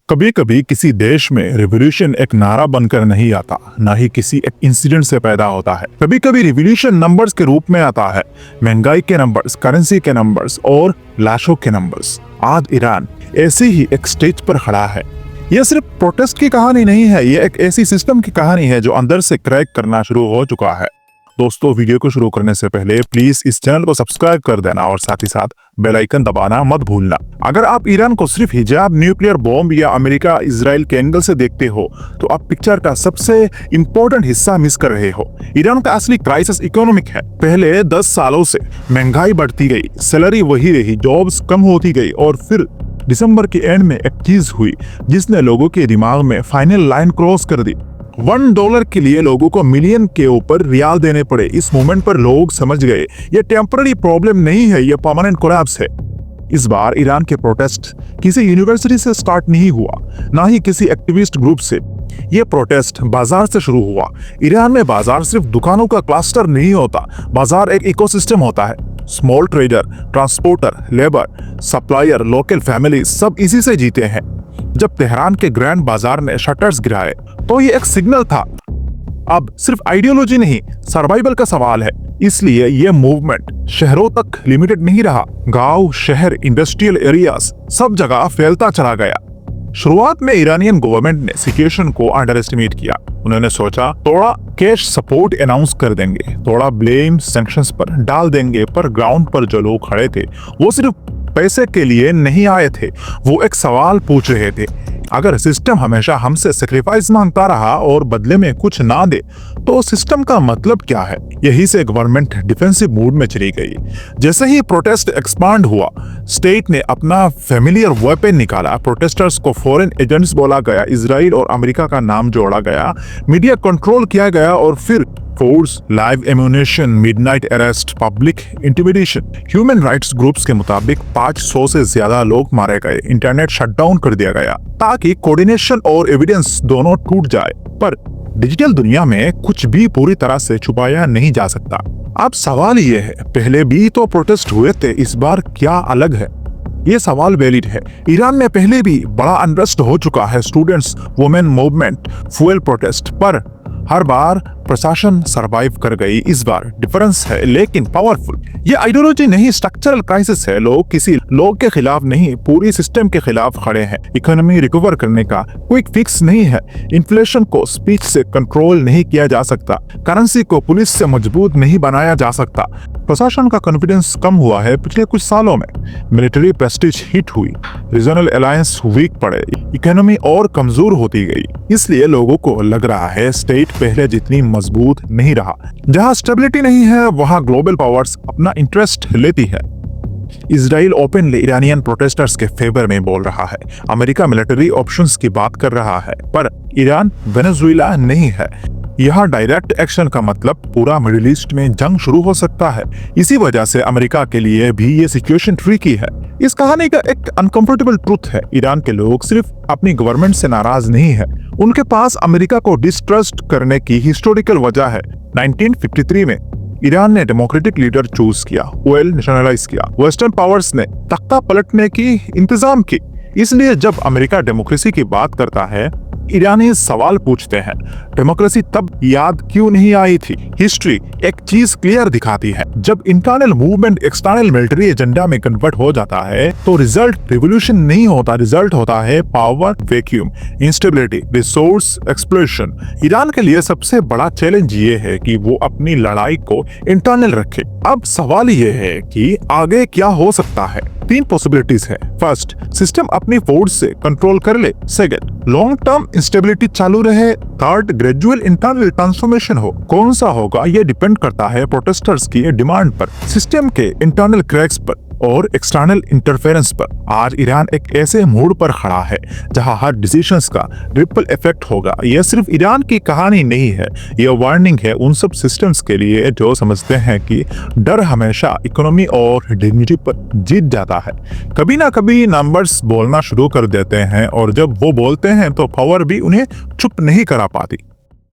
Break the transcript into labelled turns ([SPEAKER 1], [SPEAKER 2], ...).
[SPEAKER 1] कभी कभी किसी देश में रिवॉल्यूशन एक नारा बनकर नहीं आता, ना ही किसी एक इंसिडेंट से पैदा होता है। कभी कभी रिवॉल्यूशन नंबर्स के रूप में आता है, महंगाई के नंबर्स, करेंसी के नंबर्स और लाशों के नंबर्स। आज ईरान ऐसे ही एक स्टेज पर खड़ा है। यह सिर्फ प्रोटेस्ट की कहानी नहीं है, यह एक ऐसी सिस्टम की कहानी है जो अंदर से क्रैक करना शुरू हो चुका है। दोस्तों, वीडियो को शुरू करने से पहले प्लीज इस चैनल को सब्सक्राइब कर देना और साथ ही साथ बेल आइकन दबाना मत भूलना। अगर आप ईरान को सिर्फ हिजाब, न्यूक्लियर बॉम्ब या अमेरिका इजराइल के एंगल से देखते हो तो आप पिक्चर का सबसे इंपॉर्टेंट हिस्सा मिस कर रहे हो। ईरान का असली क्राइसिस इकोनॉमिक है। पहले 10 सालों से महंगाई बढ़ती गई, सैलरी वही रही, जॉब्स कम होती गई और फिर दिसंबर के एंड में एक चीज हुई जिसने लोगों के दिमाग में फाइनल लाइन क्रॉस कर दी। $1 के लिए लोगों को मिलियन के ऊपर रियाल देने पड़े। इस मोमेंट पर लोग समझ गए ये टेम्पररी प्रॉब्लम नहीं है, ये परमानेंट कोलैप्स है। इस बार ईरान के प्रोटेस्ट किसी यूनिवर्सिटी से स्टार्ट नहीं हुआ, ना ही किसी एक्टिविस्ट ग्रुप से। ये प्रोटेस्ट बाजार से शुरू हुआ। ईरान में बाजार सिर्फ दुकानों का क्लस्टर नहीं होता, बाजार एक इकोसिस्टम होता है। Small trader, transporter, labour, supplier, local family सब इसी से जीते हैं। जब तेहरान के ग्रैंड बाजार ने शटर्स गिराए तो ये एक सिग्नल था। अब सिर्फ आइडियोलॉजी नहीं, सर्वाइवल का सवाल है। इसलिए ये मूवमेंट शहरों तक लिमिटेड नहीं रहा। गांव, शहर, इंडस्ट्रियल एरियाज सब जगह फैलता चला गया। शुरुआत में ईरानियन गवर्नमेंट ने सिचुएशन को अंडर एस्टिमेट किया। उन्होंने सोचा थोड़ा कैश सपोर्ट अनाउंस कर देंगे, थोड़ा ब्लेम सैंक्शंस पर डाल देंगे, पर ग्राउंड पर जो लोग खड़े थे वो सिर्फ पैसे के लिए नहीं आए थे, वो एक सवाल पूछ रहे थे। अगर सिस्टम हमेशा हमसे सैक्रिफाइस मांगता रहा और बदले में कुछ ना दे तो सिस्टम का मतलब क्या है? यही से गवर्नमेंट डिफेंसिव मूड में चली गई। जैसे ही प्रोटेस्ट एक्सपांड हुआ, स्टेट ने अपना फेमिलियर वेपन निकाला। प्रोटेस्टर्स को फॉरेन एजेंट्स बोला गया, इजराइल और अमेरिका का नाम जोड़ा गया, मीडिया कंट्रोल किया गया और फिर force, live ammunition, midnight arrest, public intimidation. Human rights groups के मुताबिक 500 से ज्यादा लोग मारे गए। इंटरनेट शटडाउन कर दिया गया ताकि कोऑर्डिनेशन और एविडेंस दोनों टूट जाए। पर डिजिटल दुनिया में कुछ भी पूरी तरह से छुपाया नहीं जा सकता। अब सवाल ये है, पहले भी तो प्रोटेस्ट हुए थे, इस बार क्या अलग है? ये सवाल वैलिड है। ईरान में पहले भी बड़ा अनरेस्ट हो चुका है, students, women movement, fuel protest, पर हर बार प्रशासन सरवाइव कर गई। इस बार डिफरेंस है लेकिन पावरफुल। ये आइडियोलॉजी नहीं, स्ट्रक्चरल क्राइसिस है। लोग किसी लोग के खिलाफ नहीं, पूरी सिस्टम के खिलाफ खड़े हैं। इकोनॉमी रिकवर करने का क्विक फिक्स नहीं है। इन्फ्लेशन को स्पीच से कंट्रोल नहीं किया जा सकता। करेंसी को पुलिस से मजबूत नहीं बनाया जा सकता। प्रशासन का कॉन्फिडेंस कम हुआ है पिछले कुछ सालों में। मिलिट्री प्रेस्टीज हिट हुई, रीजनल अलायंस वीक पड़े, इकोनॉमी और कमजोर होती गई। इसलिए लोगों को लग रहा है स्टेट पहले जितनी मजबूत नहीं रहा। जहां स्टेबिलिटी नहीं है वहां ग्लोबल पावर्स अपना इंटरेस्ट लेती है। इजराइल ओपनली ईरानियन प्रोटेस्टर्स के फेवर में बोल रहा है। अमेरिका मिलिट्री ऑप्शंस की बात कर रहा है, पर ईरान वेनेजुएला नहीं है। यहाँ डायरेक्ट एक्शन का मतलब पूरा मिडिल ईस्ट में जंग शुरू हो सकता है। इसी वजह से अमेरिका के लिए भी ये सिचुएशन ट्रिकी है। इस कहानी का एक अनकंफर्टेबल ट्रुथ है, ईरान के लोग सिर्फ अपनी गवर्नमेंट से नाराज नहीं है, उनके पास अमेरिका को डिस्ट्रस्ट करने की हिस्टोरिकल वजह है। 1953 में ईरान ने डेमोक्रेटिक लीडर चूज किया, ऑयल नेशनलाइज किया, वेस्टर्न पावर्स ने तख्ता पलटने की इंतजाम की। इसलिए जब अमेरिका डेमोक्रेसी की बात करता है, ईरानी सवाल पूछते हैं, डेमोक्रेसी तब याद क्यों नहीं आई थी? हिस्ट्री एक चीज क्लियर दिखाती है, जब internal movement external military agenda में कन्वर्ट हो जाता है तो रिजल्ट रिवॉल्यूशन नहीं होता, रिजल्ट होता है power vacuum, instability, resource exploitation. Iran के लिए सबसे बड़ा चैलेंज ये है कि वो अपनी लड़ाई को इंटरनल रखे। अब सवाल ये है कि आगे क्या हो सकता है? 3 पॉसिबिलिटीज है। फर्स्ट, सिस्टम अपनी फोर्स से कंट्रोल कर ले। सेकंड, लॉन्ग टर्म इंस्टेबिलिटी चालू रहे। थर्ड, ग्रेजुअल इंटरनल ट्रांसफॉर्मेशन हो। कौन सा होगा ये डिपेंड करता है प्रोटेस्टर्स की डिमांड पर, सिस्टम के इंटरनल क्रैक्स पर और एक्सटर्नल इंटरफेरेंस पर। आज ईरान एक ऐसे मोड़ पर खड़ा है जहां हर डिसीजंस का रिपल इफेक्ट होगा। यह सिर्फ ईरान की कहानी नहीं है, यह वार्निंग है उन सब सिस्टम्स के लिए जो समझते हैं कि डर हमेशा इकोनॉमी और डिग्निटी पर जीत जाता है। कभी ना कभी नंबर्स बोलना शुरू कर देते हैं और जब वो बोलते हैं तो पावर भी उन्हें चुप नहीं करा पाती।